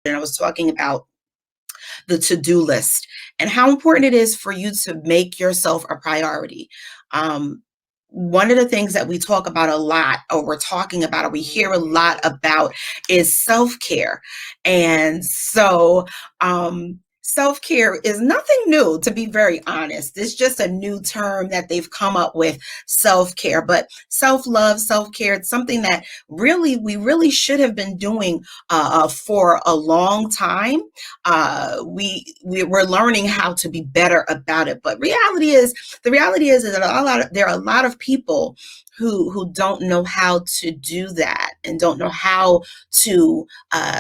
and I was talking about the to-do list and how important it is for you to make yourself a priority. Um, One of the things that we talk about a lot, or we're talking about, or we hear a lot about, is self-care. And so, self-care is nothing new, to be very honest. It's just a new term that they've come up with, self-care. But self-love, self-care, it's something that we really should have been doing for a long time. We're learning how to be better about it. But the reality is that there are a lot of people who don't know how to do that, and don't know how to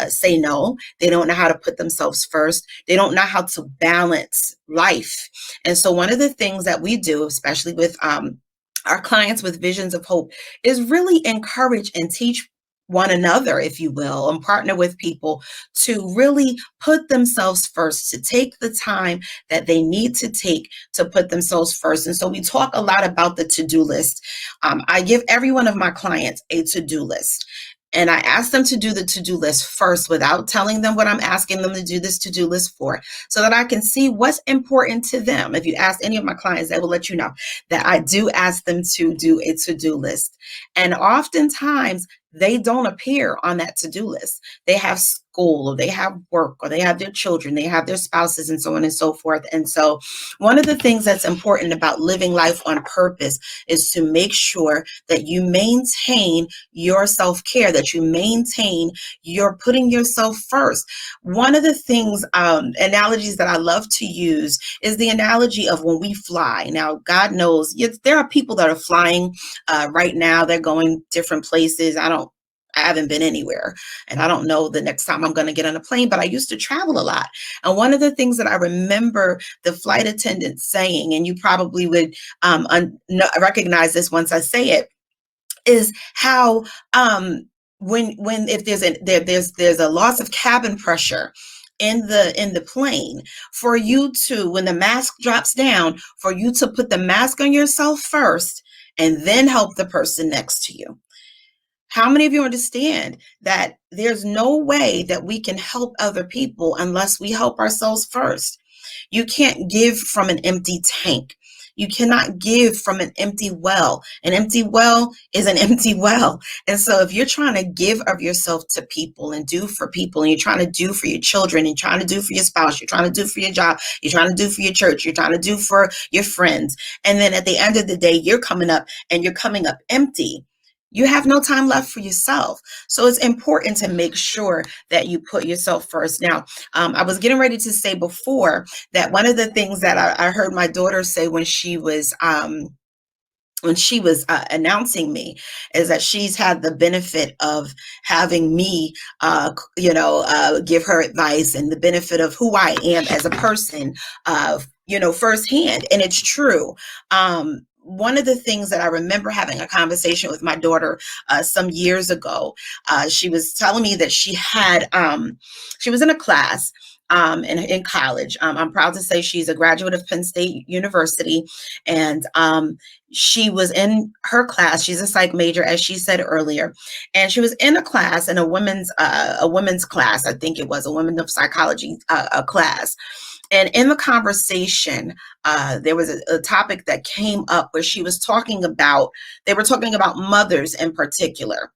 say no. They don't know how to put themselves first. They don't know how to balance life. And so one of the things that we do, especially with our clients with visions of hope, is really encourage and teach one another, if you will, and partner with people to really put themselves first, to take the time that they need to take to put themselves first. And so we talk a lot about the to-do list. I give every one of my clients a to-do list. And I ask them to do the to-do list first without telling them what I'm asking them to do this to-do list for, so that I can see what's important to them. If you ask any of my clients, they will let you know that I do ask them to do a to-do list. And oftentimes they don't appear on that to-do list. They have school, or they have work, or they have their children, they have their spouses, and so on and so forth. And so one of the things that's important about living life on purpose is to make sure that you maintain your self-care, that you maintain your putting yourself first. One of the things, analogies that I love to use, is the analogy of when we fly. Now, God knows, there are people that are flying right now. They're going different places. I haven't been anywhere, and I don't know the next time I'm going to get on a plane, but I used to travel a lot. And one of the things that I remember the flight attendant saying, and you probably would recognize this once I say it, is how when if there's a loss of cabin pressure in the plane, for you to, when the mask drops down, for you to put the mask on yourself first and then help the person next to you. How many of you understand that there's no way that we can help other people unless we help ourselves first? You can't give from an empty tank. You cannot give from an empty well. An empty well is an empty well. And so if you're trying to give of yourself to people and do for people, and you're trying to do for your children, and trying to do for your spouse, you're trying to do for your job, you're trying to do for your church, you're trying to do for your friends, and then at the end of the day, you're coming up empty, you have no time left for yourself. So it's important to make sure that you put yourself first. Now, I was getting ready to say before that one of the things that I heard my daughter say when she was announcing me, is that she's had the benefit of having me, give her advice, and the benefit of who I am as a person, firsthand. And it's true. One of the things that I remember having a conversation with my daughter some years ago, she was telling me that she was in a class in college. I'm proud to say she's a graduate of Penn State University, and she was in her class. She's a psych major, as she said earlier, and she was in a class, in a women's class. I think it was a women of psychology class. And in the conversation, there was a topic that came up where they were talking about mothers in particular,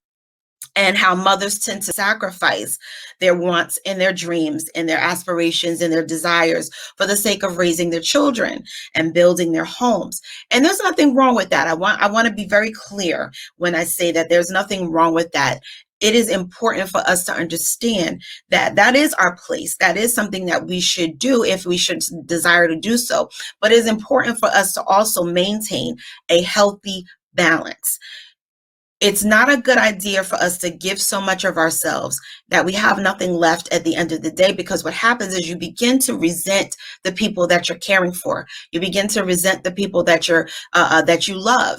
and how mothers tend to sacrifice their wants and their dreams and their aspirations and their desires for the sake of raising their children and building their homes. And there's nothing wrong with that. I want to be very clear when I say that there's nothing wrong with that. It is important for us to understand that that is our place. That is something that we should do if we should desire to do so. But it is important for us to also maintain a healthy balance. It's not a good idea for us to give so much of ourselves that we have nothing left at the end of the day, because what happens is you begin to resent the people that you're caring for. You begin to resent the people that that you love.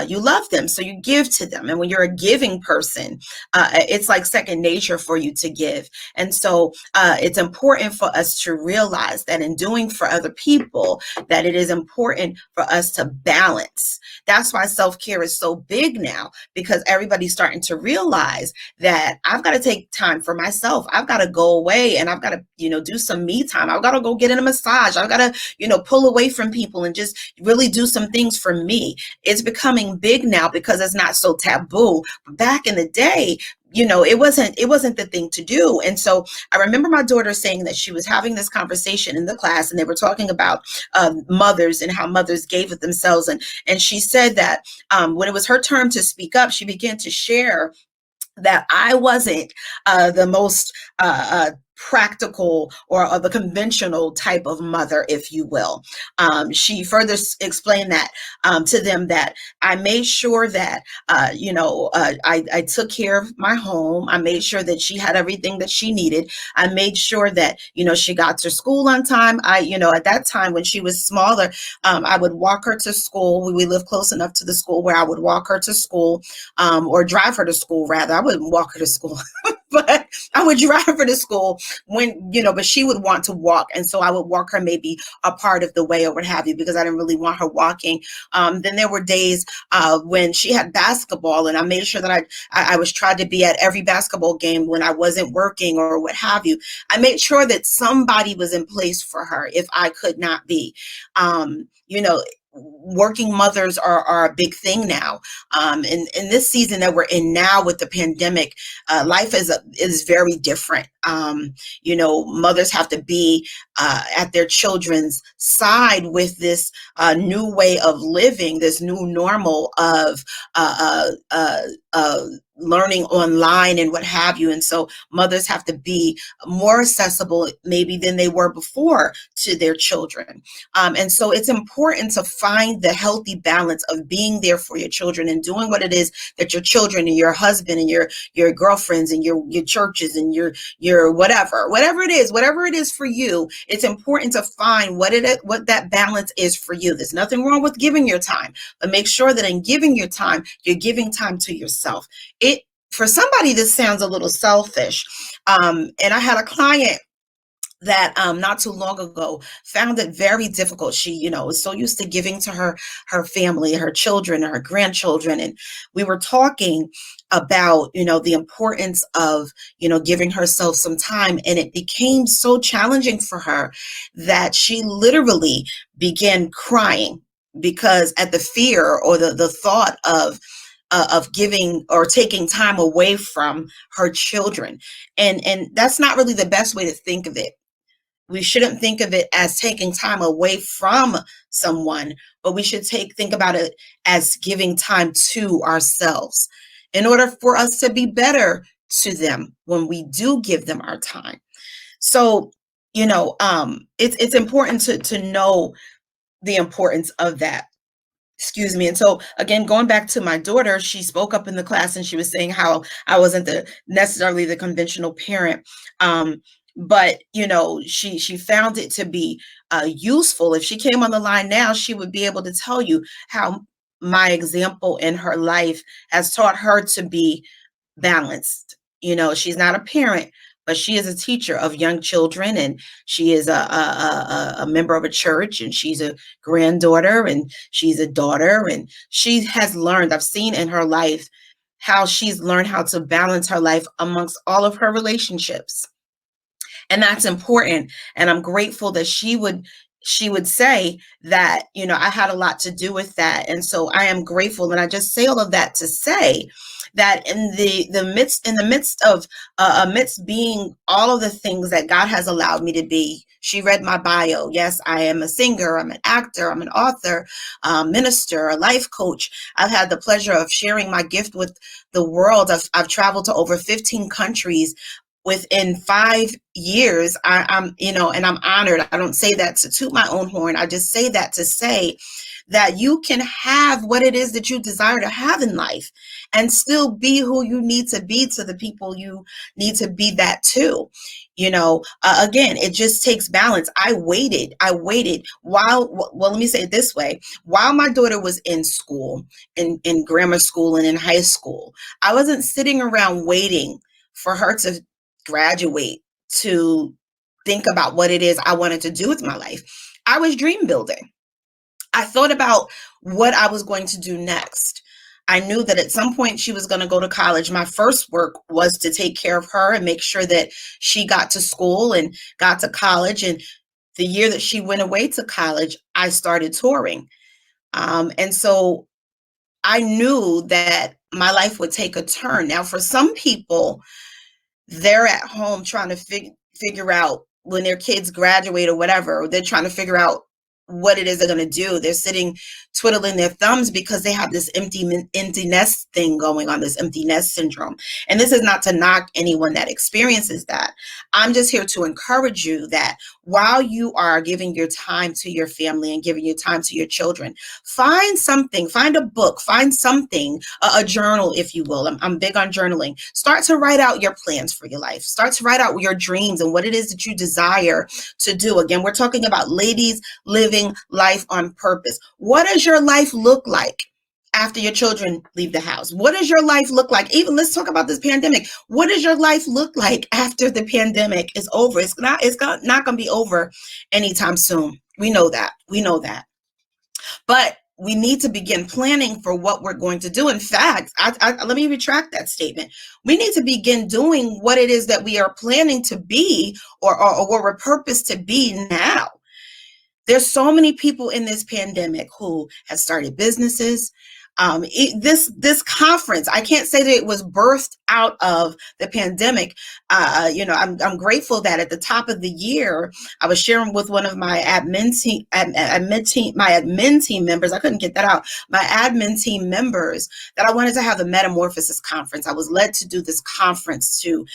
You love them, so you give to them. And when you're a giving person, it's like second nature for you to give. And so it's important for us to realize that in doing for other people, that it is important for us to balance. That's why self-care is so big now, because everybody's starting to realize that I've got to take time time for myself. I've got to go away and I've got to, do some me time. I've got to go get in a massage. I've got to, pull away from people and just really do some things for me. It's becoming big now because it's not so taboo. Back in the day, it wasn't the thing to do. And so I remember my daughter saying that she was having this conversation in the class, and they were talking about mothers and how mothers gave of themselves. And she said that when it was her turn to speak up, she began to share that I wasn't the most practical or the conventional type of mother, if you will. She further explained that to them, that I made sure that, I took care of my home. I made sure that she had everything that she needed. I made sure that, she got to school on time. At that time when she was smaller, I would walk her to school. We lived close enough to the school where I would walk her to school, or drive her to school, rather. I wouldn't walk her to school, but I would drive her to school but she would want to walk. And so I would walk her maybe a part of the way or what have you, because I didn't really want her walking. Then there were days when she had basketball, and I made sure that I was trying to be at every basketball game when I wasn't working or what have you. I made sure that somebody was in place for her if I could not be. Working mothers are a big thing now. In this season that we're in now with the pandemic, life is very different. Mothers have to be at their children's side with this new way of living, this new normal of learning online and what have you. And so mothers have to be more accessible maybe than they were before to their children. And so it's important to find the healthy balance of being there for your children and doing what it is that your children and your husband and your girlfriends and your churches and your whatever it is for you. It's important to find what that balance is for you. There's nothing wrong with giving your time, but make sure that in giving your time, you're giving time to yourself. For somebody, this sounds a little selfish. And I had a client that not too long ago found it very difficult. She, was so used to giving to her family, her children, her grandchildren. And we were talking about, the importance of, giving herself some time. And it became so challenging for her that she literally began crying because at the fear or the thought of giving or taking time away from her children. And that's not really the best way to think of it. We shouldn't think of it as taking time away from someone, but we should think about it as giving time to ourselves in order for us to be better to them when we do give them our time. So, it's important to know the importance of that. Excuse me. And so again, going back to my daughter, she spoke up in the class and she was saying how I wasn't necessarily the conventional parent. But she found it to be useful. If she came on the line now, she would be able to tell you how my example in her life has taught her to be balanced. She's not a parent, but she is a teacher of young children, and she is a member of a church, and she's a granddaughter, and she's a daughter, and she has learned. I've seen in her life how she's learned how to balance her life amongst all of her relationships. And that's important. And I'm grateful that she would say that, I had a lot to do with that. And so I am grateful. And I just say all of that to say that in the midst of amidst being all of the things that God has allowed me to be, she read my bio. Yes, I am a singer, I'm an actor, I'm an author, minister, a life coach. I've had the pleasure of sharing my gift with the world. I've traveled to over 15 countries within 5 years. I'm and I'm honored. I don't say that to toot my own horn. I just say that to say that you can have what it is that you desire to have in life and still be who you need to be to the people you need to be that to. Again, it just takes balance. I waited while, well, let me say it this way. While my daughter was in school, in grammar school and in high school, I wasn't sitting around waiting for her to graduate to think about what it is I wanted to do with my life. I was dream building. I thought about what I was going to do next. I knew that at some point she was going to go to college. My first work was to take care of her and make sure that she got to school and got to college. And the year that she went away to college, I started touring. And so I knew that my life would take a turn. Now, for some people, they're at home trying to figure out when their kids graduate or whatever, they're trying to figure out what it is they're going to do. They're sitting twiddling their thumbs because they have this empty nest thing going on, this empty nest syndrome. And this is not to knock anyone that experiences that. I'm just here to encourage you that while you are giving your time to your family and giving your time to your children, find something, find a book, find something, a journal, if you will. I'm big on journaling. Start to write out your plans for your life. Start to write out your dreams and what it is that you desire to do. Again, we're talking about ladies living life on purpose. What does your life look like after your children leave the house? What does your life look like? Even let's talk about this pandemic. What does your life look like after the pandemic is over? It's not going to be over anytime soon. We know that. But we need to begin planning for what we're going to do. In fact, let me retract that statement. We need to begin doing what it is that we are planning to be or what we're purposed to be now. There's so many people in this pandemic who have started businesses. This conference, I can't say that it was birthed out of the pandemic. I'm grateful that at the top of the year, I was sharing with one of my admin team members. I couldn't get that out. My admin team members that I wanted to have the Metamorphosis conference. I was led to do this conference to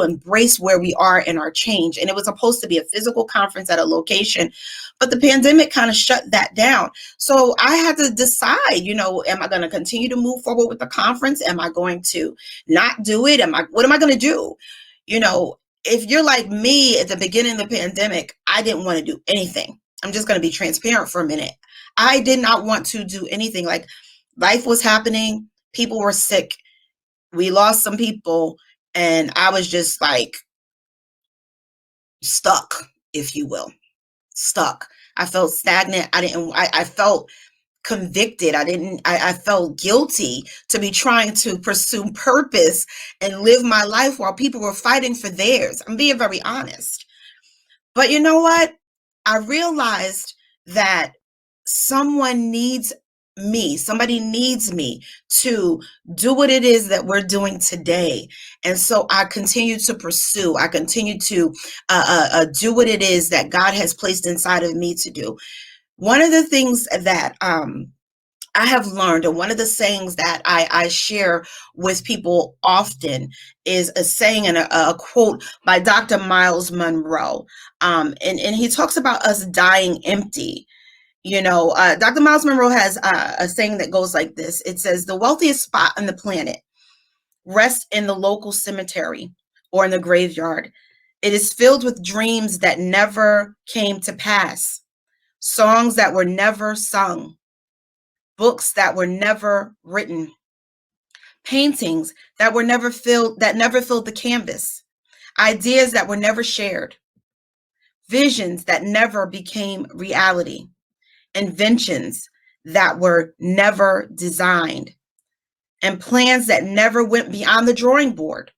embrace where we are in our change, and it was supposed to be a physical conference at a location, but the pandemic kind of shut that down. So I had to decide, am I going to continue to move forward with the conference? Am I going to not do it? What am I going to do? If you're like me at the beginning of the pandemic, I didn't want to do anything. I'm just going to be transparent for a minute. I did not want to do anything. Like, life was happening. People were sick. We lost some people. And I was just like stuck, if you will. Stuck. I felt stagnant. I felt convicted. I felt guilty to be trying to pursue purpose and live my life while people were fighting for theirs. I'm being very honest. But you know what? I realized that somebody needs me to do what it is that we're doing today. And so I continue to pursue. I continue to do what it is that God has placed inside of me to do. One of the things that I have learned, and one of the sayings that I share with people often, is a saying and a quote by Dr. Miles Monroe. And he talks about us dying empty. Dr. Miles Monroe has a saying that goes like this. It says, "The wealthiest spot on the planet rests in the local cemetery or in the graveyard. It is filled with dreams that never came to pass, songs that were never sung, books that were never written, paintings that never filled the canvas, ideas that were never shared, visions that never became reality, inventions that were never designed, and plans that never went beyond the drawing board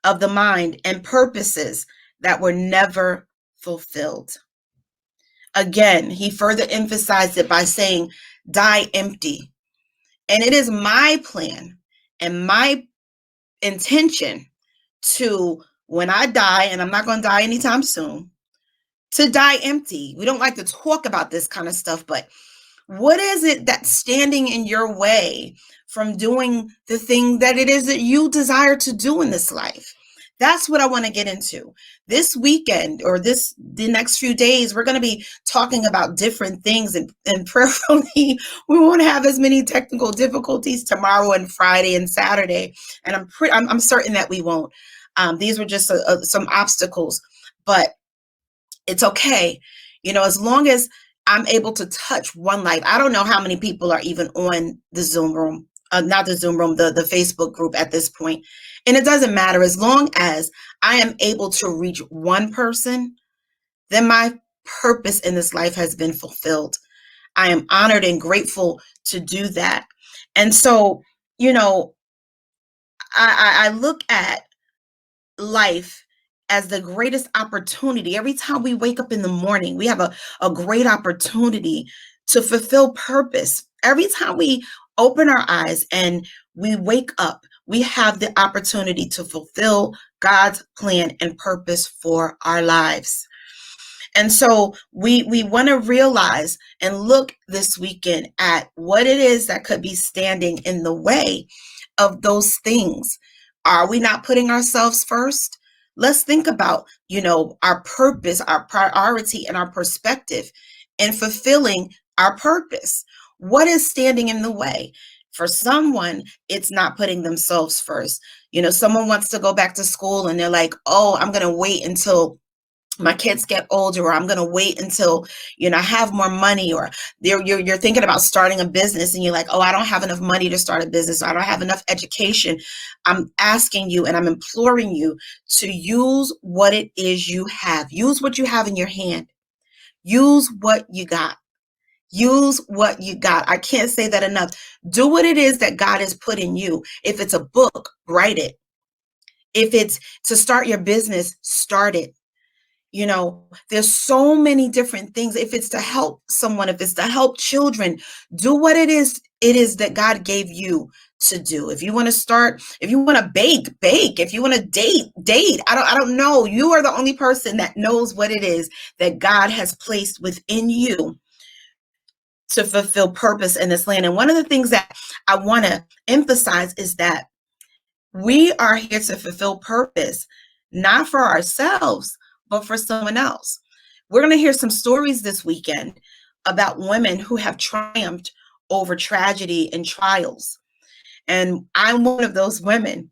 of the mind, and purposes that were never fulfilled." Again, he further emphasized it by saying, "Die empty." And it is my plan and my intention to, when I die, and I'm not going to die anytime soon, to die empty. We don't like to talk about this kind of stuff, but what is it that's standing in your way from doing the thing that it is that you desire to do in this life? That's what I want to get into. This weekend or the next few days, we're going to be talking about different things, and prayerfully we won't have as many technical difficulties tomorrow and Friday and Saturday. And I'm certain that we won't. These were just some obstacles, but it's okay. As long as I'm able to touch one life. I don't know how many people are even on the Zoom room, not the Zoom room, the Facebook group at this point. And it doesn't matter. As long as I am able to reach one person, then my purpose in this life has been fulfilled. I am honored and grateful to do that. And so, you know, I look at life as the greatest opportunity. Every time we wake up in the morning, we have a great opportunity to fulfill purpose. Every time we open our eyes and we wake up, we have the opportunity to fulfill God's plan and purpose for our lives. And so we want to realize and look this weekend at what it is that could be standing in the way of those things. Are we not putting ourselves first? Let's think about, our purpose, our priority, and our perspective in fulfilling our purpose. What is standing in the way? For someone, it's not putting themselves first. Someone wants to go back to school and they're like, oh, I'm going to wait until my kids get older, or I'm going to wait until I have more money, or you're thinking about starting a business and you're like, oh, I don't have enough money to start a business, I don't have enough education. I'm asking you and I'm imploring you to use what it is you have. Use what you have in your hand. Use what you got. Use what you got. I can't say that enough. Do what it is that God has put in you. If it's a book, write it. If it's to start your business, start it. There's so many different things. If it's to help someone, if it's to help children, do what it is that God gave you to do. If you want to start, if you want to bake, bake. If you want to date. I don't know. You are the only person that knows what it is that God has placed within you to fulfill purpose in this land. And one of the things that I want to emphasize is that we are here to fulfill purpose, not for ourselves, but for someone else. We're going to hear some stories this weekend about women who have triumphed over tragedy and trials. And I'm one of those women.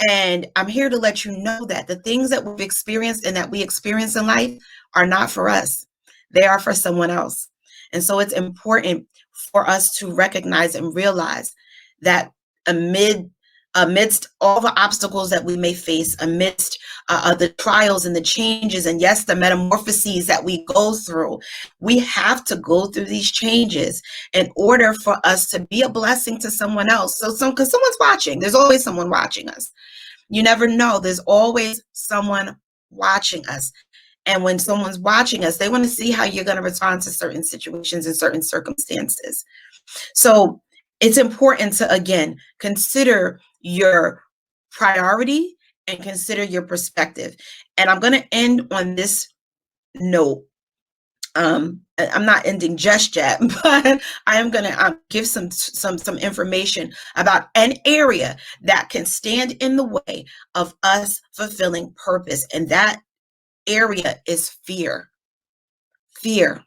And I'm here to let you know that the things that we've experienced and that we experience in life are not for us. They are for someone else. And so it's important for us to recognize and realize that amidst all the obstacles that we may face, amidst the trials and the changes, and yes, the metamorphoses that we go through, we have to go through these changes in order for us to be a blessing to someone else. Because someone's watching, there's always someone watching us. You never know, there's always someone watching us. And when someone's watching us, they want to see how you're going to respond to certain situations and certain circumstances. So it's important to, again, consider your priority and consider your perspective. And I'm going to end on this note. I'm not ending just yet, but I am going to give some information about an area that can stand in the way of us fulfilling purpose. And that area is fear. Fear.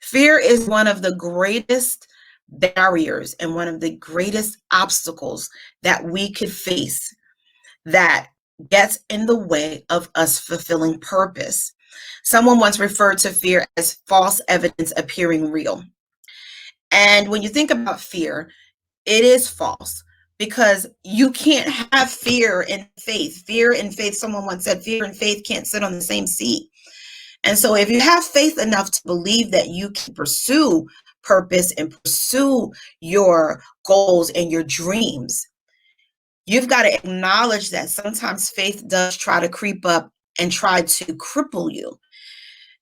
Fear is one of the greatest barriers and one of the greatest obstacles that we could face that gets in the way of us fulfilling purpose. Someone once referred to fear as false evidence appearing real. And when you think about fear, it is false, because you can't have fear and faith. Fear and faith, someone once said, fear and faith can't sit on the same seat. And so if you have faith enough to believe that you can pursue purpose and pursue your goals and your dreams, you've got to acknowledge that sometimes faith does try to creep up and try to cripple you.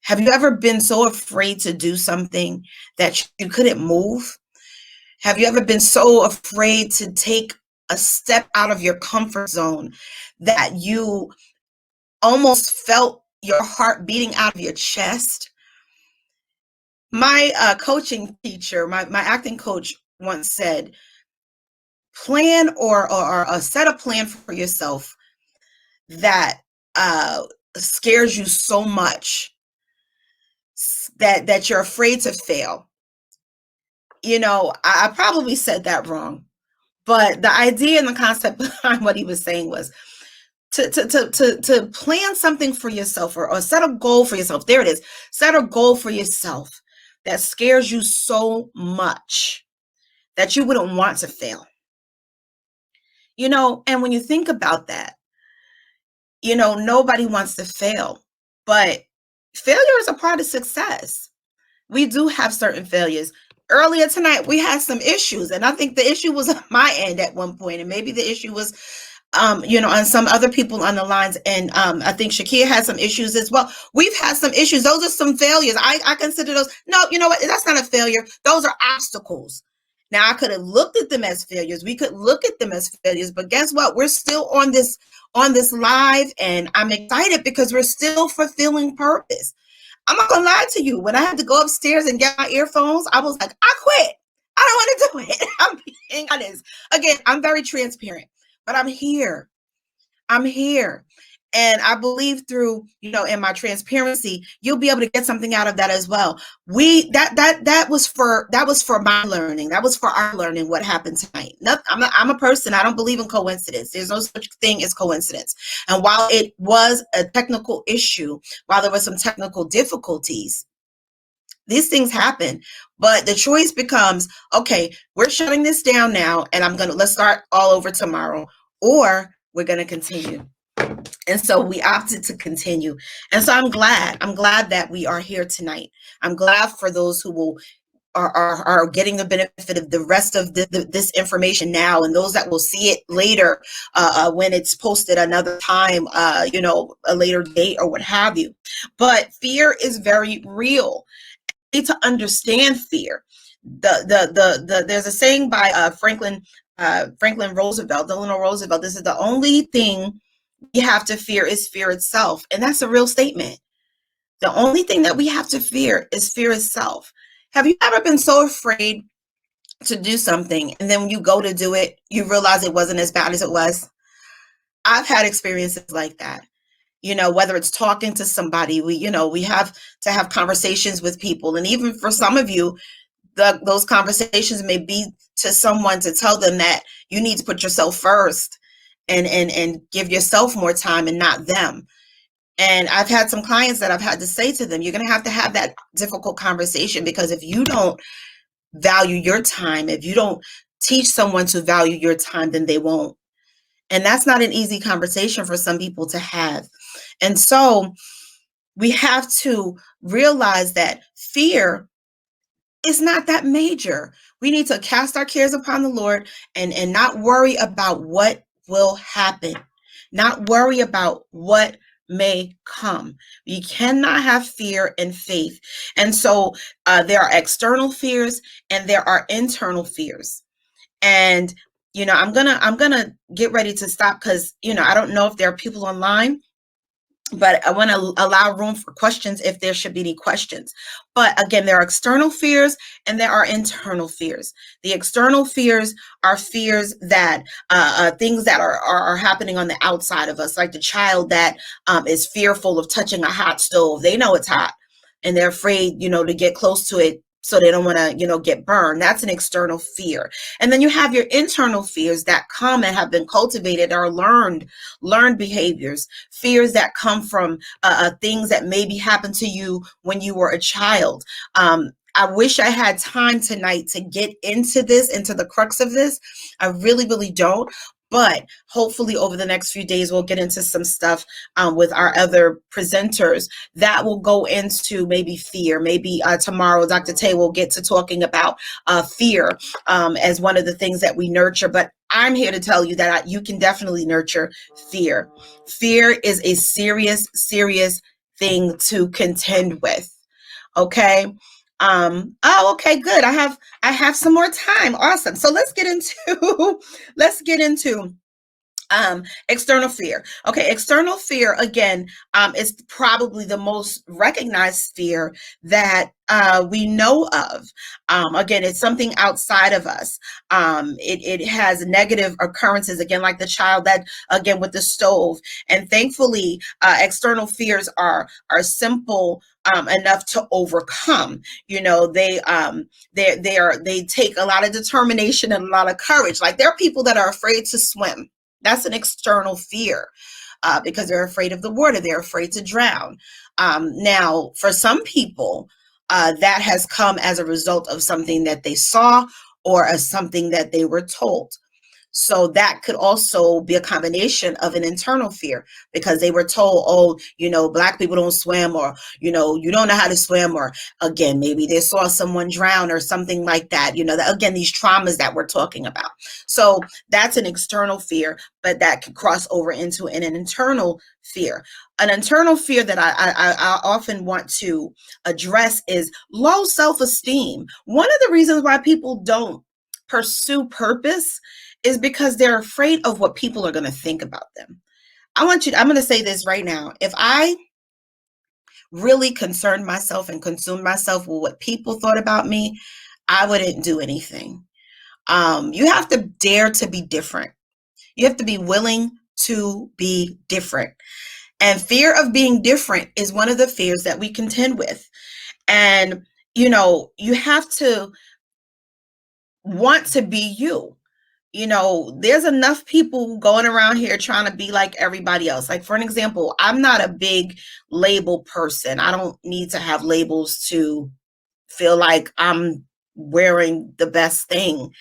Have you ever been so afraid to do something that you couldn't move? Have you ever been so afraid to take a step out of your comfort zone that you almost felt your heart beating out of your chest? My coaching teacher, my acting coach once said, plan or set a plan for yourself that scares you so much that you're afraid to fail. I probably said that wrong, but the idea and the concept behind what he was saying was to plan something for yourself, or set a goal for yourself. There it is. Set a goal for yourself that scares you so much that you wouldn't want to fail. And when you think about that, nobody wants to fail, but failure is a part of success. We do have certain failures. earlier tonight we had some issues, and I think the issue was on my end at one point, and maybe the issue was on some other people on the lines. And I think Shakia had some issues as well. We've had some issues. Those are some failures. I consider those. No, you know what? That's not a failure. Those are obstacles. Now I could have looked at them as failures. We could look at them as failures, but guess what? We're still on this live, and I'm excited because we're still fulfilling purpose. I'm not gonna lie to you. When I had to go upstairs and get my earphones, I was like, I quit. I don't want to do it. I'm being honest. Again, I'm very transparent, but I'm here. I'm here. And I believe through, in my transparency, you'll be able to get something out of that as well. That was for my learning. That was for our learning what happened tonight. I'm a person. I don't believe in coincidence. There's no such thing as coincidence. And while it was a technical issue, while there were some technical difficulties, these things happen. But the choice becomes, okay, we're shutting this down now, and let's start all over tomorrow, or we're going to continue. And so we opted to continue. And so I'm glad that we are here tonight. I'm glad for those who are getting the benefit of the rest of this information now, and those that will see it later when it's posted another time, a later date or what have you. But fear is very real. You need to understand fear. There's a saying by Franklin Roosevelt, Delano Roosevelt. This is the only thing we have to fear is fear itself. And that's a real statement. The only thing that we have to fear is fear itself. Have you ever been so afraid to do something, and then when you go to do it, you realize it wasn't as bad as it was? I've had experiences like that. Whether it's talking to somebody, we have to have conversations with people. And even for some of you, those conversations may be to someone to tell them that you need to put yourself first and give yourself more time and not them. And I've had some clients that I've had to say to them, you're going to have that difficult conversation, because if you don't value your time, if you don't teach someone to value your time, then they won't. And that's not an easy conversation for some people to have. And so we have to realize that fear is not that major. We need to cast our cares upon the Lord and not worry about what will happen, not worry about what may come. You cannot have fear and faith. And so there are external fears and there are internal fears. And I'm gonna get ready to stop, because I don't know if there are people online, but I want to allow room for questions if there should be any questions. But again, there are external fears and there are internal fears. The external fears are fears that things that are happening on the outside of us, like the child that is fearful of touching a hot stove. They know it's hot and they're afraid, to get close to it, so they don't want to, get burned. That's an external fear. And then you have your internal fears that come and have been cultivated or learned behaviors, fears that come from things that maybe happened to you when you were a child. I wish I had time tonight to get into the crux of this. I really, really don't. But hopefully over the next few days, we'll get into some stuff with our other presenters that will go into maybe fear. Maybe tomorrow, Dr. Tay will get to talking about fear as one of the things that we nurture. But I'm here to tell you that you can definitely nurture fear. Fear is a serious, serious thing to contend with. Okay. Okay, good. I have some more time. Awesome. So let's get into external fear. Okay, external fear, again, is probably the most recognized fear that we know of. Again, it's something outside of us. It has negative occurrences, again, like the child that, again, with the stove. And thankfully, external fears are simple enough to overcome. They take a lot of determination and a lot of courage. Like, there are people that are afraid to swim. That's an external fear because they're afraid of the water. They're afraid to drown. Now, for some people, that has come as a result of something that they saw or as something that they were told. So that could also be a combination of an internal fear because they were told, oh, Black people don't swim, or, you don't know how to swim, or again, maybe they saw someone drown or something like that. Again, these traumas that we're talking about. So that's an external fear, but that could cross over into an internal fear. An internal fear that I often want to address is low self-esteem. One of the reasons why people don't pursue purpose is because they're afraid of what people are going to think about them. I'm going to say this right now. If I really concerned myself and consumed myself with what people thought about me, I wouldn't do anything. You have to dare to be different. You have to be willing to be different. And fear of being different is one of the fears that we contend with. And, you have to want to be you. There's enough people going around here trying to be like everybody else. Like, for an example, I'm not a big label person. I don't need to have labels to feel like I'm wearing the best thing.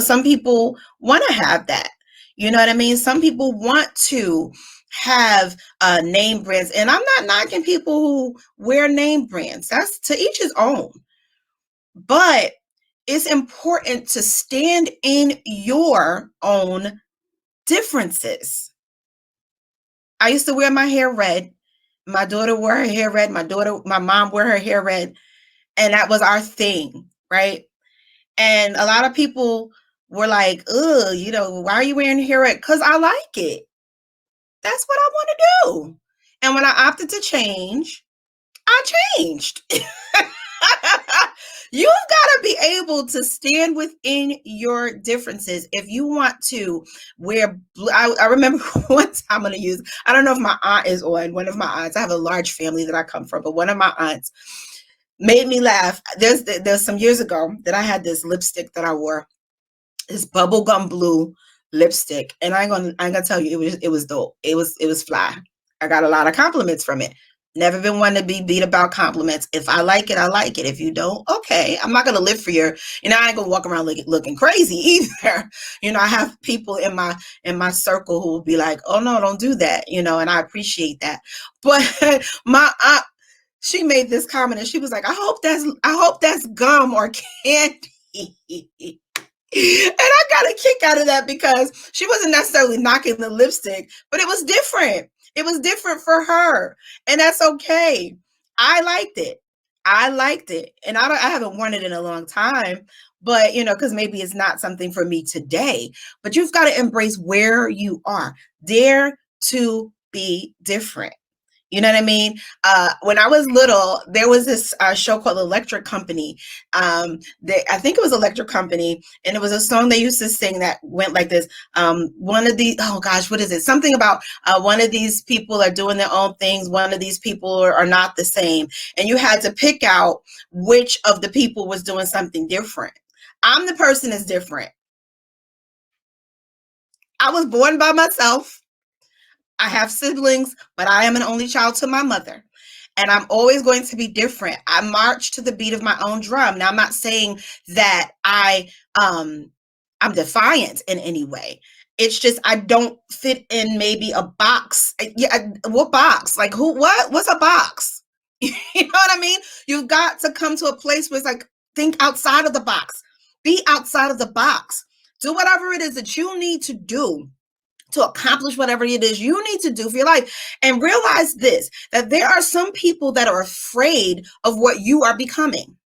Some people want to have that. You know what I mean? Some people want to have name brands. And I'm not knocking people who wear name brands. That's to each his own. But it's important to stand in your own differences. I used to wear my hair red. My daughter wore her hair red. My mom wore her hair red. And that was our thing, right? And a lot of people were like, ugh, why are you wearing your hair red? Because I like it. That's what I want to do. And when I opted to change, I changed. You've got to be able to stand within your differences. If you want to wear blue, I remember one time I'm going to use, I don't know if my aunt is on, one of my aunts. I have a large family that I come from, but one of my aunts made me laugh. There's some years ago that I had this lipstick that I wore, this bubblegum blue lipstick. And I'm gonna tell you, it was dope. It was fly. I got a lot of compliments from it. Never been one to be beat about compliments. If I like it, I like it. If you don't, okay. I'm not gonna live for your, I ain't gonna walk around looking crazy either. I have people in my circle who will be like, oh no, don't do that. And I appreciate that. But my aunt, she made this comment and she was like, I hope that's gum or candy. And I got a kick out of that because she wasn't necessarily knocking the lipstick, but it was different. It was different for her. And that's okay. I liked it. And I haven't worn it in a long time, but because maybe it's not something for me today. But you've got to embrace where you are. Dare to be different. You know what I mean? When I was little, there was this show called Electric Company. I think it was Electric Company, and it was a song they used to sing that went like this. One of these, oh gosh, what is it? Something about one of these people are doing their own things. One of these people are not the same. And you had to pick out which of the people was doing something different. I'm the person that's different. I was born by myself. I have siblings, but I am an only child to my mother. And I'm always going to be different. I march to the beat of my own drum. Now, I'm not saying that I'm defiant in any way. It's just I don't fit in maybe a box. Yeah, what box? Like who? What? What's a box? You know what I mean? You've got to come to a place where it's like think outside of the box. Be outside of the box. Do whatever it is that you need to do to accomplish whatever it is you need to do for your life. And realize this, that there are some people that are afraid of what you are becoming.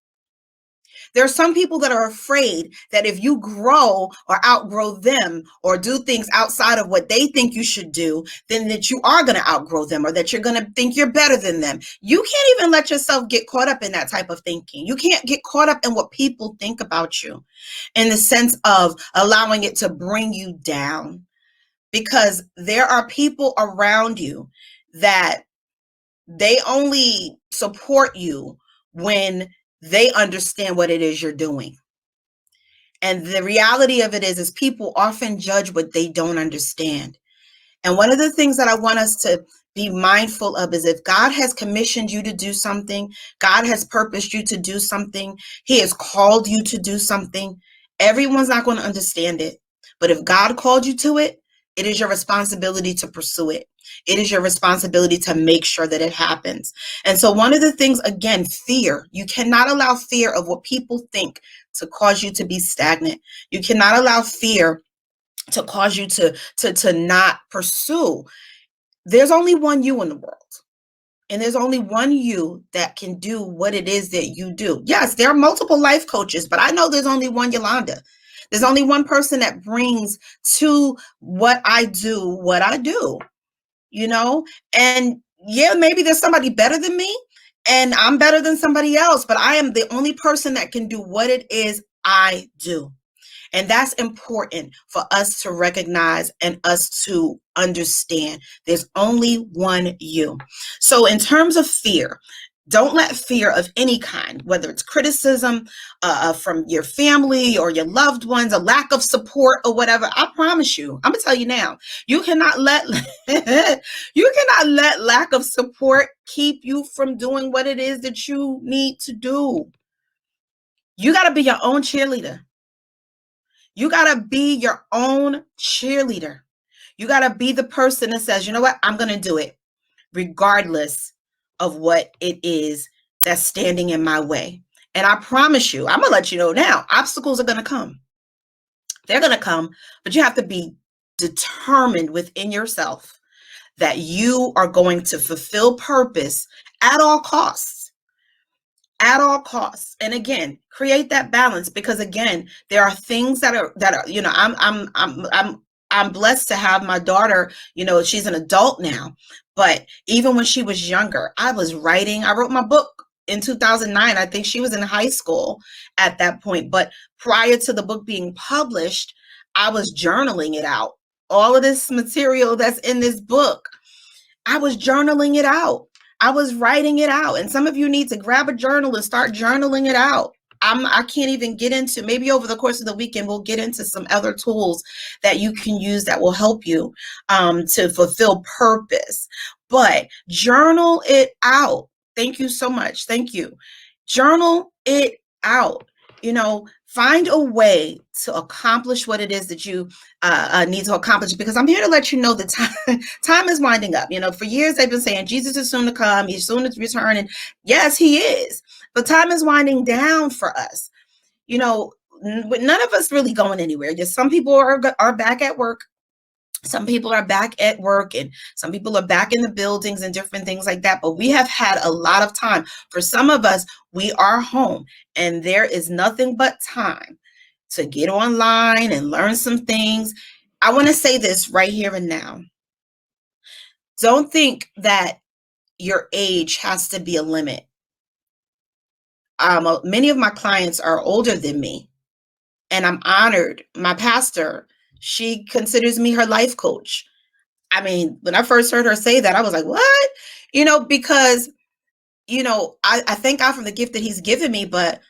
There are some people that are afraid that if you grow or outgrow them or do things outside of what they think you should do, then that you are going to outgrow them or that you're going to think you're better than them. You can't even let yourself get caught up in that type of thinking. You can't get caught up in what people think about you in the sense of allowing it to bring you down. Because there are people around you that they only support you when they understand what it is you're doing. And the reality of it is people often judge what they don't understand. And one of the things that I want us to be mindful of is if God has commissioned you to do something, God has purposed you to do something, He has called you to do something, everyone's not going to understand it. But if God called you to it, it is your responsibility to pursue it. It is your responsibility to make sure that it happens. And so one of the things, again, fear. You cannot allow fear of what people think to cause you to be stagnant. You cannot allow fear to cause you to not pursue. There's only one you in the world. And there's only one you that can do what it is that you do. Yes, there are multiple life coaches, but I know there's only one Yolanda. There's only one person that brings to what I do, what I do, you know? And yeah, maybe there's somebody better than me and I'm better than somebody else, but I am the only person that can do what it is I do. And that's important for us to recognize and us to understand. There's only one you. So, in terms of fear, don't let fear of any kind, whether it's criticism from your family or your loved ones, a lack of support or whatever. I promise you, I'm gonna tell you now, you cannot let you cannot let lack of support keep you from doing what it is that you need to do. You got to be your own cheerleader. You got to be your own cheerleader. You got to be the person that says, you know what, I'm going to do it regardless of what it is that's standing in my way. And I promise you, I'm going to let you know now, obstacles are going to come. They're going to come, but you have to be determined within yourself that you are going to fulfill purpose at all costs. At all costs. And again, create that balance, because again, there are things that are I'm blessed to have my daughter, she's an adult now, but even when she was younger, I wrote my book in 2009. I think she was in high school at that point, but prior to the book being published, I was journaling it out. All of this material that's in this book, I was journaling it out. I was writing it out. And some of you need to grab a journal and start journaling it out. I can't even get into, maybe over the course of the weekend, we'll get into some other tools that you can use that will help you to fulfill purpose. But journal it out. Thank you so much. Thank you. Journal it out. Find a way to accomplish what it is that you need to accomplish, because I'm here to let you know that time is winding up. For years they've been saying Jesus is soon to come, he's soon to return, and yes, he is, but time is winding down for us. None of us really going anywhere. Just some people are back at work. Some people are back at work, and some people are back in the buildings and different things like that. But we have had a lot of time. For some of us, we are home, and there is nothing but time to get online and learn some things. I want to say this right here and now. Don't think that your age has to be a limit. Many of my clients are older than me, and I'm honored. My pastor, she considers me her life coach. I mean, when I first heard her say that, I was like, what? Because, I thank God for the gift that he's given me, but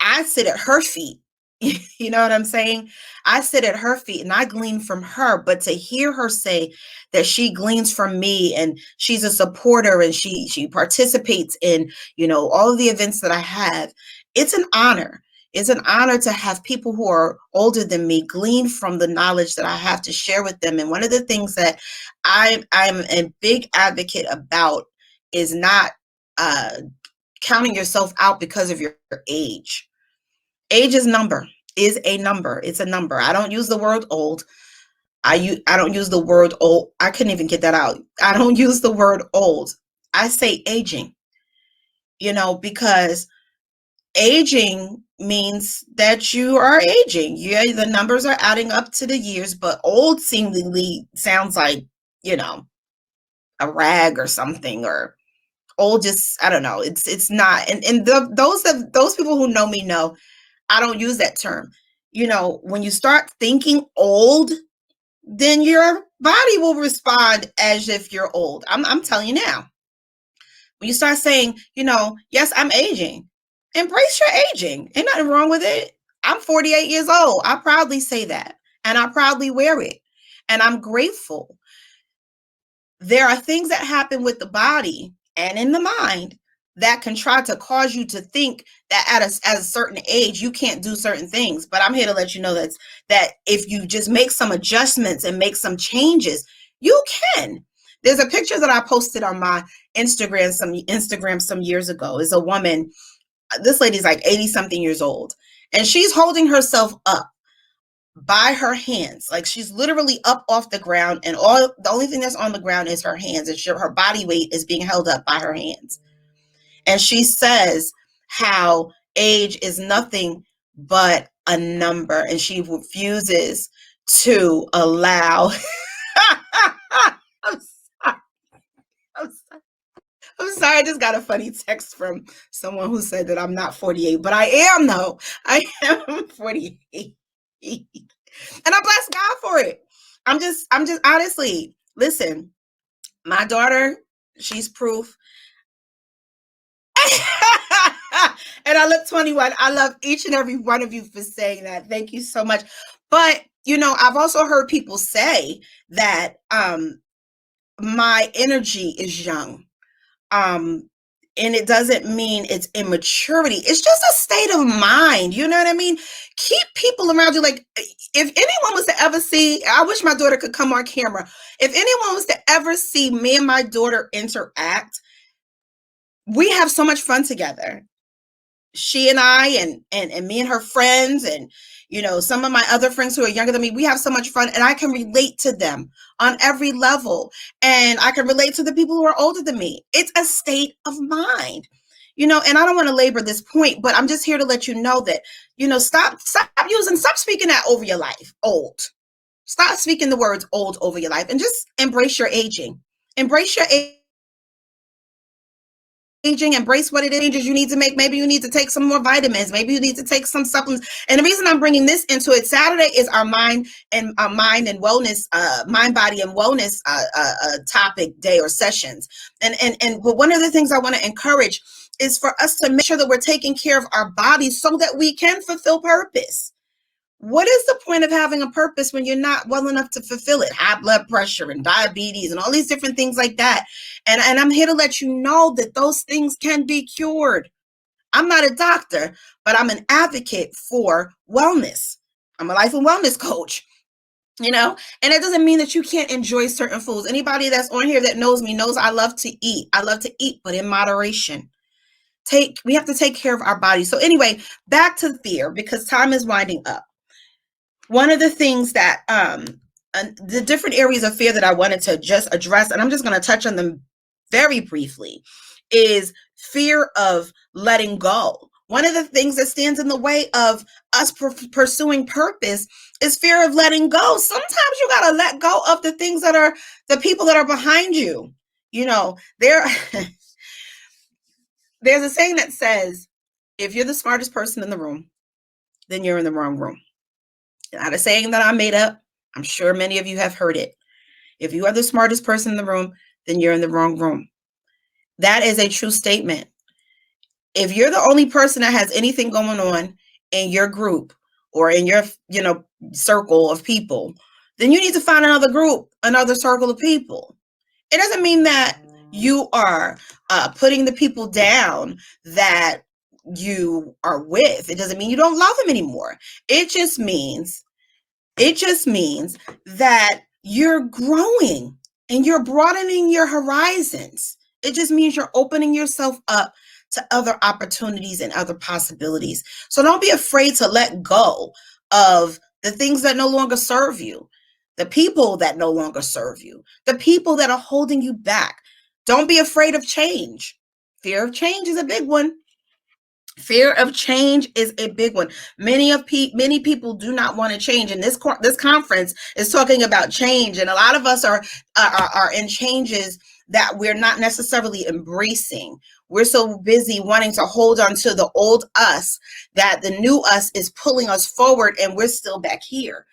I sit at her feet. You know what I'm saying? I sit at her feet and I glean from her. But to hear her say that she gleans from me and she's a supporter and she participates in, all of the events that I have, it's an honor. It's an honor to have people who are older than me glean from the knowledge that I have to share with them. And one of the things that I'm a big advocate about is not counting yourself out because of your age. Age is a number. It's a number. I don't use the word old. I don't use the word old. I couldn't even get that out. I don't use the word old. I say aging, because aging means that you are aging. Yeah, the numbers are adding up to the years, but old seemingly sounds like, a rag or something, or old just, I don't know. It's not. And those people who know me know I don't use that term. When you start thinking old, then your body will respond as if you're old. I'm telling you now. When you start saying, yes, I'm aging, embrace your aging. Ain't nothing wrong with it. I'm 48 years old. I proudly say that, and I proudly wear it, and I'm grateful. There are things that happen with the body and in the mind that can try to cause you to think that at a certain age you can't do certain things. But I'm here to let you know that if you just make some adjustments and make some changes, you can. There's a picture that I posted on my Instagram some years ago. Is a woman. This lady's like 80 something years old, and she's holding herself up by her hands. Like, she's literally up off the ground, and the only thing that's on the ground is her hands, and her body weight is being held up by her hands. And she says how age is nothing but a number, and she refuses to allow. I'm sorry. I'm sorry. I'm sorry. I just got a funny text from someone who said that I'm not 48, but I am, though. I am 48. And I bless God for it. I'm just honestly, listen, my daughter, she's proof. And I look 21. I love each and every one of you for saying that. Thank you so much. But, I've also heard people say that my energy is young. And it doesn't mean it's immaturity. It's just a state of mind. You know what I mean? Keep people around you. Like, if anyone was to ever see, I wish my daughter could come on camera. If anyone was to ever see me and my daughter interact, we have so much fun together. She and I and me and her friends, and some of my other friends who are younger than me, we have so much fun, and I can relate to them on every level, and I can relate to the people who are older than me. It's a state of mind, and I don't want to labor this point, but I'm just here to let you know that, stop speaking that over your life. Old. Stop speaking the words old over your life, and just embrace your aging. Embrace your aging, embrace what it is you need to make. Maybe you need to take some more vitamins. Maybe you need to take some supplements. And the reason I'm bringing this into it, Saturday is our mind and wellness, mind, body, and wellness topic day or sessions. But one of the things I want to encourage is for us to make sure that we're taking care of our bodies so that we can fulfill purpose. What is the point of having a purpose when you're not well enough to fulfill it? High blood pressure and diabetes and all these different things like that. And I'm here to let you know that those things can be cured. I'm not a doctor, but I'm an advocate for wellness. I'm a life and wellness coach, and it doesn't mean that you can't enjoy certain foods. Anybody that's on here that knows me knows I love to eat. I love to eat, but in moderation. We have to take care of our bodies. So anyway, back to fear, because time is winding up. One of the things that the different areas of fear that I wanted to just address, and I'm just going to touch on them very briefly, is fear of letting go. One of the things that stands in the way of us pursuing purpose is fear of letting go. Sometimes you got to let go of the things that are the people that are behind you. There's a saying that says, if you're the smartest person in the room, then you're in the wrong room. Not a saying that I made up. I'm sure many of you have heard it. If you are the smartest person in the room, then you're in the wrong room. That is a true statement. If you're the only person that has anything going on in your group or in your, circle of people, then you need to find another group, another circle of people. It doesn't mean that you are putting the people down that you are with. It doesn't mean you don't love them anymore. It just means that you're growing and you're broadening your horizons. It just means you're opening yourself up to other opportunities and other possibilities. So don't be afraid to let go of the things that no longer serve you, the people that no longer serve you, the people that are holding you back. Don't be afraid of change. Fear of change is a big one. Fear of change is a big one. Many people do not want to change, and this conference is talking about change, and a lot of us are in changes that we're not necessarily embracing. We're so busy wanting to hold on to the old us that the new us is pulling us forward, and we're still back here.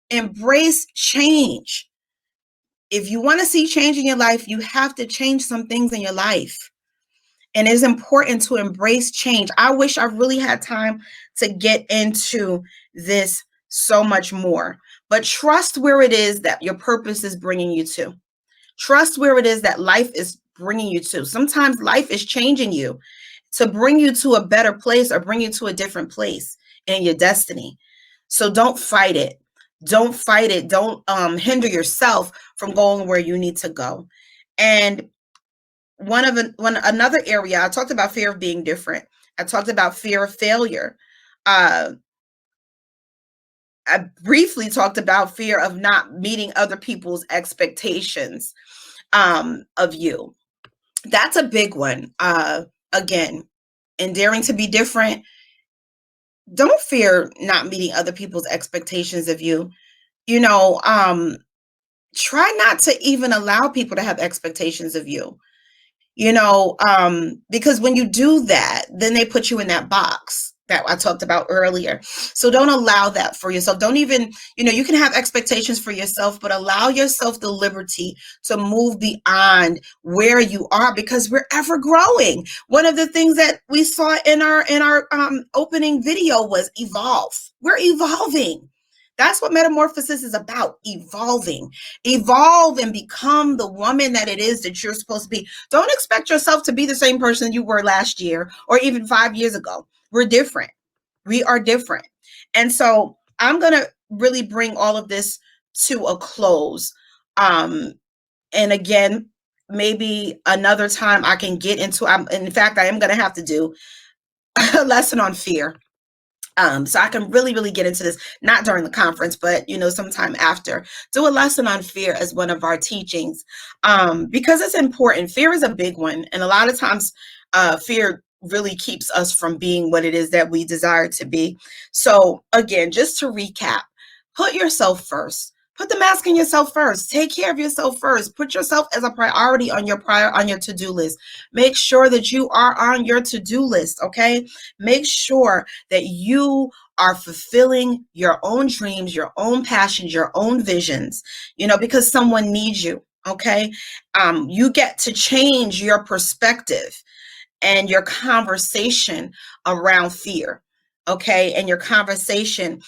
Embrace change. If you want to see change in your life, you have to change some things in your life. And it's important to embrace change. I wish I really had time to get into this so much more. But trust where it is that your purpose is bringing you to. Trust where it is that life is bringing you to. Sometimes life is changing you to bring you to a better place or bring you to a different place in your destiny. So don't fight it. Don't fight it. Don't hinder yourself from going where you need to go. And another area, I talked about fear of being different. I talked about fear of failure. I briefly talked about fear of not meeting other people's expectations of you. That's a big one. Again, in daring to be different, don't fear not meeting other people's expectations of you. Try not to even allow people to have expectations of you. Because when you do that, then they put you in that box that I talked about earlier. So don't allow that for yourself. Don't even, you can have expectations for yourself, but allow yourself the liberty to move beyond where you are, because we're ever growing. One of the things that we saw in our opening video was evolve. We're evolving. That's what Metamorphosis is about, evolving. Evolve and become the woman that it is that you're supposed to be. Don't expect yourself to be the same person you were last year or even 5 years ago. We're different. We are different. And so I'm going to really bring all of this to a close. And again, maybe another time I can get into, in fact, I am going to have to do a lesson on fear. So I can really, really get into this, not during the conference, but, sometime after. Do a lesson on fear as one of our teachings, because it's important. Fear is a big one. And a lot of times fear really keeps us from being what it is that we desire to be. So again, just to recap, put yourself first. Put the mask on yourself first. Take care of yourself first. Put yourself as a priority on your to-do list. Make sure that you are on your to-do list, okay? Make sure that you are fulfilling your own dreams, your own passions, your own visions, because someone needs you, okay? You get to change your perspective and your conversation around fear. Okay, and your conversation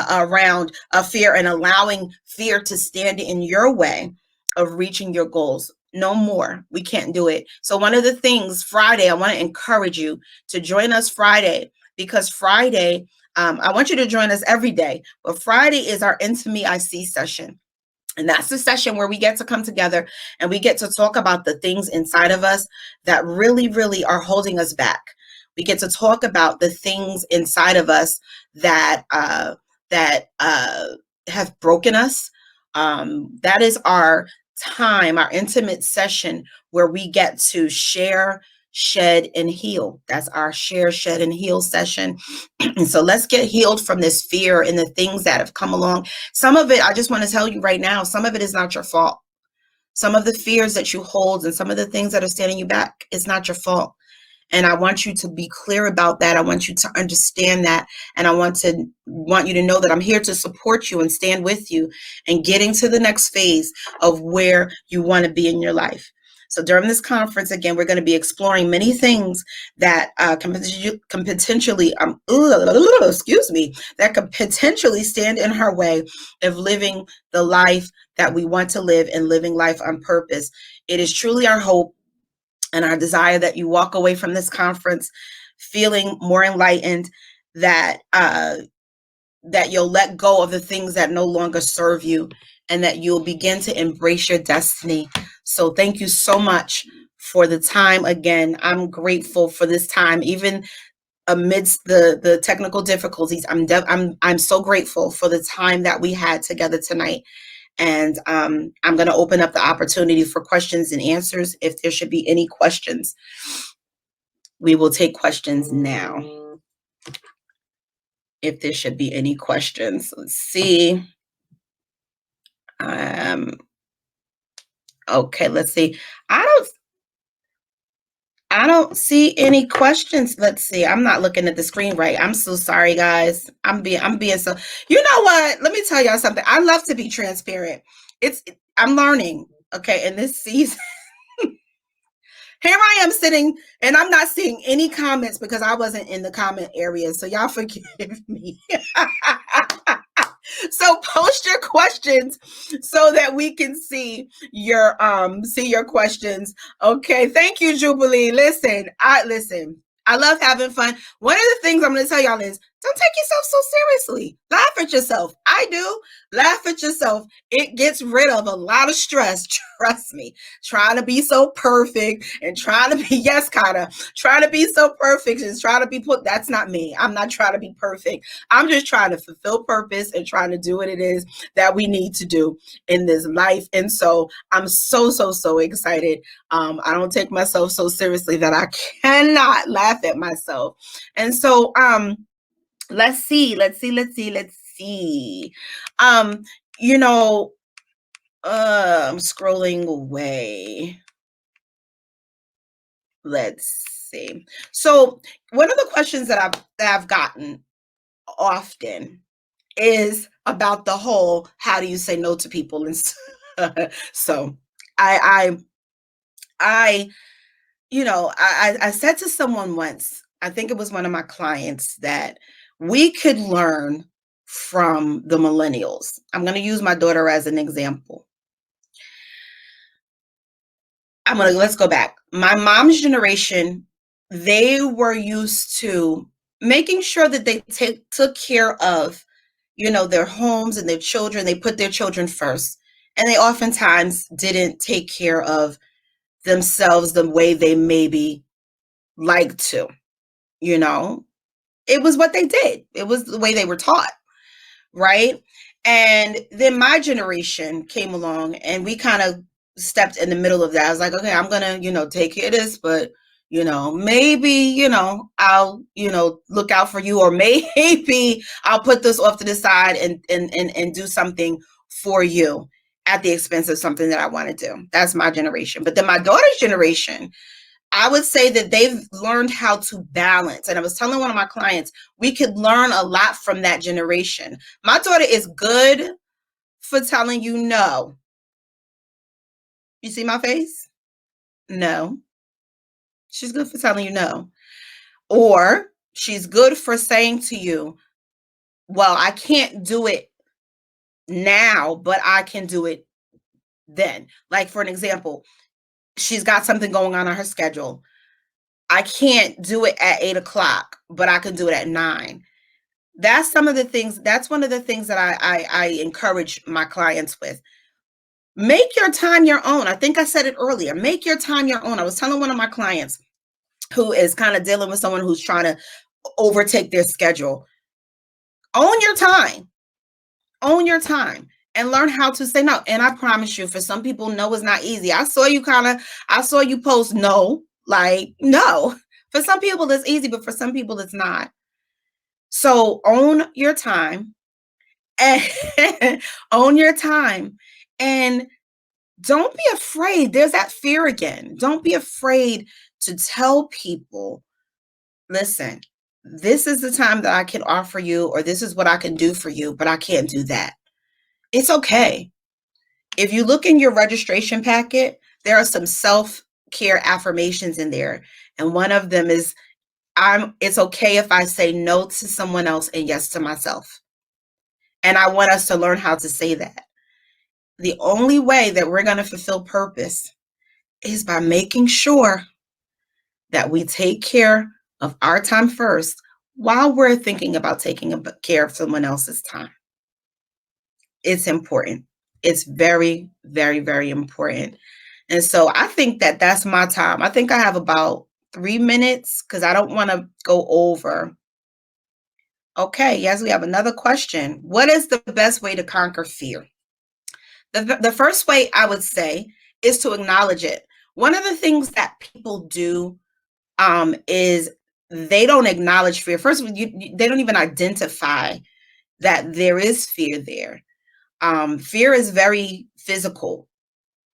around fear, and allowing fear to stand in your way of reaching your goals. No more. We can't do it. So one of the things, Friday, I want to encourage you to join us Friday, because Friday, I want you to join us every day, but Friday is our Into Me I See session. And that's the session where we get to come together and we get to talk about the things inside of us that really, really are holding us back. We get to talk about the things inside of us that have broken us. That is our time, our intimate session where we get to share, shed, and heal. That's our share, shed, and heal session. And so let's get healed from this fear and the things that have come along. Some of it, I just want to tell you right now, some of it is not your fault. Some of the fears that you hold and some of the things that are standing you back, it's not your fault. And I want you to be clear about that. I want you to understand that. And I want you to know that I'm here to support you and stand with you and getting to the next phase of where you want to be in your life. So during this conference, again, we're going to be exploring many things that can potentially, that could potentially stand in our way of living the life that we want to live and living life on purpose. It is truly our hope and our desire that you walk away from this conference feeling more enlightened, that you'll let go of the things that no longer serve you, and that you'll begin to embrace your destiny. So thank you so much for the time. Again, I'm grateful for this time, even amidst the technical difficulties. I'm so grateful for the time that we had together tonight. And I'm going to open up the opportunity for questions and answers. If there should be any questions, we will take questions now. If there should be any questions, let's see. Okay, let's see. I don't see any questions. Let's see. I'm not looking at the screen right. I'm so sorry, guys. I'm being so, you know what? Let me tell y'all something. I love to be transparent. I'm learning. Okay. In this season, here I am sitting and I'm not seeing any comments because I wasn't in the comment area. So y'all forgive me. So post your questions so that we can see your questions. Okay. Thank you, Jubilee. Listen. I love having fun. One of the things I'm going to tell y'all is don't take yourself so seriously. Laugh at yourself. I do. Laugh at yourself. It gets rid of a lot of stress. Trust me. Trying to be so perfect and trying to be, yes, kind of trying to be so perfect and trying to be that's not me. I'm not trying to be perfect. I'm just trying to fulfill purpose and trying to do what it is that we need to do in this life. And so I'm so excited. I don't take myself so seriously that I cannot laugh at myself. And so let's see. Um, you know, I'm scrolling away. Let's see. So one of the questions that I've gotten often is about the whole how do you say no to people. And so I I I said to someone once, I think it was one of my clients, that we could learn from the millennials. I'm going to use my daughter as an example. Let's go back. My mom's generation, they were used to making sure that they took care of, their homes and their children. They put their children first. And they oftentimes didn't take care of themselves the way they maybe like to, you know. It was what they did. It was the way they were taught, right? And then my generation came along and we kind of stepped in the middle of that. I was like, okay, I'm gonna, take care of this, but maybe, I'll, look out for you, or maybe I'll put this off to the side and do something for you at the expense of something that I want to do. That's my generation. But then my daughter's generation, I would say that they've learned how to balance. And I was telling one of my clients, we could learn a lot from that generation. My daughter is good for telling you no. You see my face? No. She's good for telling you no. Or she's good for saying to you, well, I can't do it now, but I can do it then. Like, for an example, she's got something going on her schedule. I can't do it at 8 o'clock, but I can do it at 9. That's some of the things. That's one of the things that I encourage my clients with. Make your time your own. I think I said it earlier. Make your time your own. I was telling one of my clients who is kind of dealing with someone who's trying to overtake their schedule. Own your time. Own your time and learn how to say no. And I promise you, for some people, no is not easy. I saw you post no, like no. For some people, it's easy, but for some people, it's not. So own your time and own your time, and don't be afraid. There's that fear again. Don't be afraid to tell people, listen, this is the time that I can offer you, or this is what I can do for you, but I can't do that. It's okay. If you look in your registration packet, there are some self-care affirmations in there. And one of them is, it's okay if I say no to someone else and yes to myself. And I want us to learn how to say that. The only way that we're going to fulfill purpose is by making sure that we take care of our time first while we're thinking about taking care of someone else's time. It's important. It's very, very, very important. And so I think that that's my time. I think I have about 3 minutes because I don't want to go over. Okay, yes, we have another question. What is the best way to conquer fear? The first way I would say is to acknowledge it. One of the things that people do is they don't acknowledge fear. First, they don't even identify that there is fear there. Fear is very physical.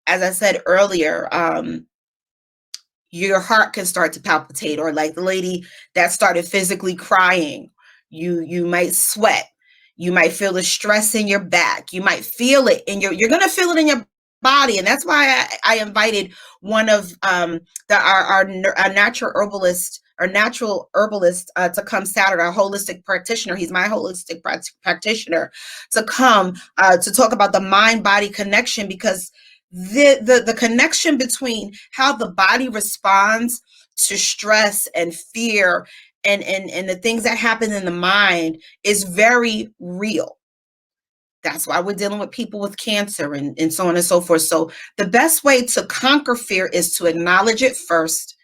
As I said earlier, your heart can start to palpitate, or like the lady that started physically crying, you might sweat. You might feel the stress in your back. You might feel it you're going to feel it in your body. And that's why I invited one of our natural herbalist or natural herbalist to come Saturday, a holistic practitioner. He's my holistic practitioner to come to talk about the mind body connection, because the connection between how the body responds to stress and fear and the things that happen in the mind is very real. That's why we're dealing with people with cancer and so on and so forth. So the best way to conquer fear is to acknowledge it first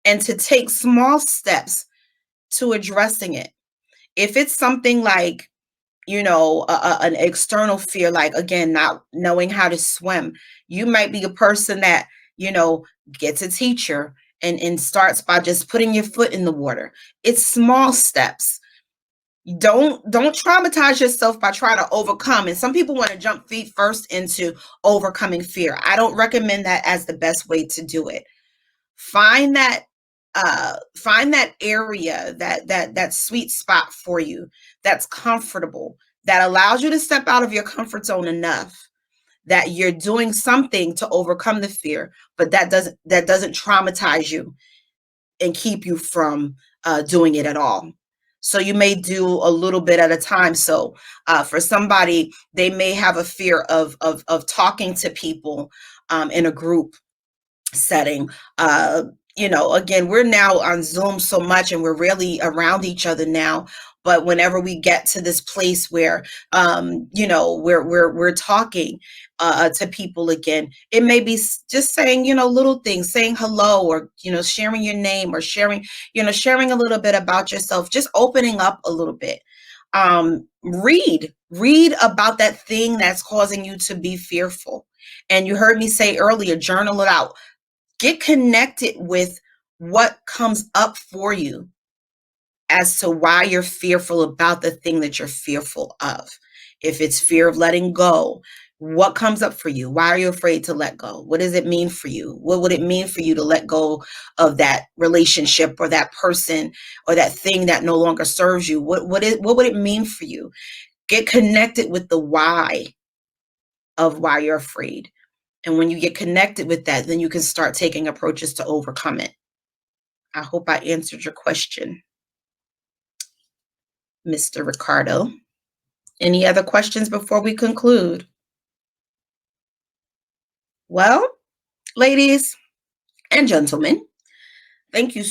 and to take small steps to addressing it. If it's something like, an external fear, like, again, not knowing how to swim, you might be a person that, you know, gets a teacher and starts by just putting your foot in the water. It's small steps. Don't traumatize yourself by trying to overcome. And some people want to jump feet first into overcoming fear. I don't recommend that as the best way to do it. Find that area, that sweet spot for you, that's comfortable, that allows you to step out of your comfort zone enough that you're doing something to overcome the fear, but that doesn't traumatize you and keep you from doing it at all. So you may do a little bit at a time. So for somebody, they may have a fear of talking to people in a group setting. Again, we're now on Zoom so much and we're really around each other now. But whenever we get to this place where, we're talking to people again, it may be just saying, little things, saying hello, or, sharing your name, or sharing a little bit about yourself, just opening up a little bit. Read about that thing that's causing you to be fearful. And you heard me say earlier, journal it out. Get connected with what comes up for you as to why you're fearful about the thing that you're fearful of. If it's fear of letting go, what comes up for you? Why are you afraid to let go? What does it mean for you? What would it mean for you to let go of that relationship or that person or that thing that no longer serves you? What would it mean for you? Get connected with the why of why you're afraid. And when you get connected with that, then you can start taking approaches to overcome it. I hope I answered your question, Mr. Ricardo. Any other questions before we conclude? Well, ladies and gentlemen, thank you